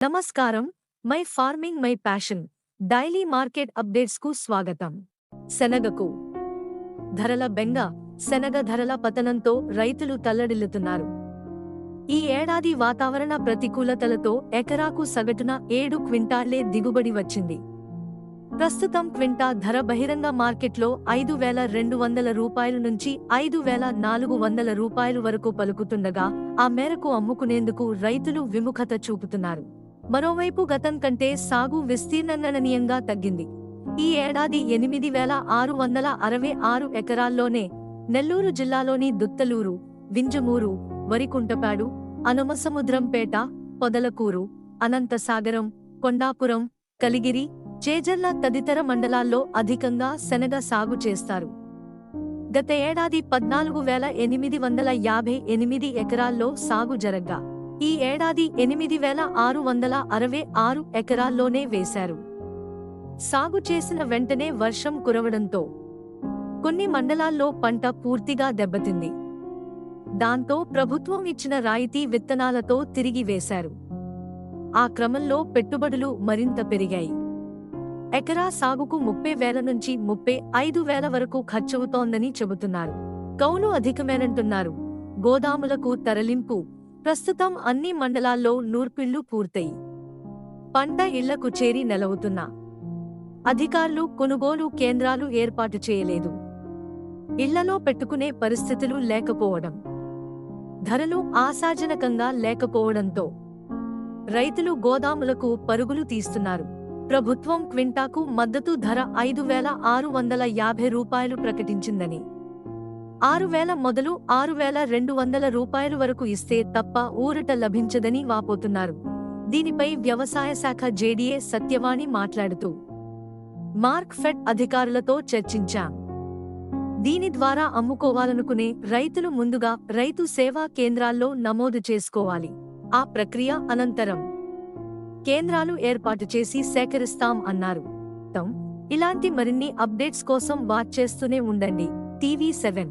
నమస్కారం. My farming my passion daily market updates కు స్వాగతం. శనగకు ధరల బెంగ. శనగ ధరల పతనంతో రైతులు తల్లడిల్లుతున్నారు. ఈ ఏడాది వాతావరణ ప్రతికూలతలతో ఎకరాకు సగటున 7 క్వింటాళ్లే దిగుబడి వచ్చింది. ప్రస్తుతం క్వింటా ధర బహిరంగ మార్కెట్లో 5,200 రూపాయల నుంచి 5,400 రూపాయల వరకు పలుకుతుండగా ఆ మేరకు అమ్ముకునేందుకు రైతులు విముఖత చూపుతున్నారు. మరోవైపు గతం కంటే సాగు విస్తీర్ణం గణనీయంగా తగ్గింది. ఈ ఏడాది 8,666 ఎకరాల్లోనే నెల్లూరు జిల్లాలోని దుత్తలూరు, వింజమూరు, వరికుంటపాడు, అనుమసముద్రంపేట, పొదలకూరు, అనంతసాగరం, కొండాపురం, కలిగిరి, చేజర్ల తదితర మండలాల్లో అధికంగా శనగ సాగు చేస్తారు. గత ఏడాది 14,858 ఎకరాల్లో సాగు జరగ్గా ఈ ఏడాది 8,666 ఎకరాల్లోనే వేశారు. సాగు చేసిన వెంటనే వర్షం కురవడంతో కొన్ని మండలాల్లో పంట పూర్తిగా దెబ్బతింది. దాంతో ప్రభుత్వం ఇచ్చిన రాయితీ విత్తనాలతో తిరిగి వేశారు. ఆ క్రమంలో పెట్టుబడులు మరింత పెరిగాయి. ఎకరా సాగుకు 30,000 నుంచి 35,000 వరకు ఖర్చవుతోందని చెబుతున్నారు. కౌలు అధికమేనంటున్నారు. గోదాములకు తరలింపు. ప్రస్తుతం అన్ని మండలాల్లో నూర్పిళ్లు పూర్తయి పంట ఇళ్లకు చేరి నెలవుతున్నా అధికారులు కొనుగోలు కేంద్రాలు ఏర్పాటు చేయలేదు. ఇళ్లలో పెట్టుకునే పరిస్థితులు లేకపోవడం, ధరలు ఆశాజనకంగా లేకపోవడంతో రైతులు గోదాములకు పరుగులు తీస్తున్నారు. ప్రభుత్వం క్వింటాకు మద్దతు ధర 5,650 రూపాయలు ప్రకటించిందని, 6,000 మొదలు 6,200 రూపాయలు వరకు ఇస్తే తప్ప ఊరట లభించదని వాపోతున్నారు. దీనిపై వ్యవసాయ శాఖ జేడీఏ సత్యవాణి మాట్లాడుతూ, మార్క్ఫెడ్ అధికారులతో చర్చించాం. దీని ద్వారా అమ్ముకోవాలనుకునే రైతులు ముందుగా రైతు సేవా కేంద్రాల్లో నమోదు చేసుకోవాలి. ఆ ప్రక్రియ అనంతరం కేంద్రాలు ఏర్పాటు చేసి సేకరిస్తాం అన్నారు. ఇలాంటి మరిన్ని అప్డేట్స్ కోసం వాచ్ చేస్తూనే ఉండండి టీవీ7.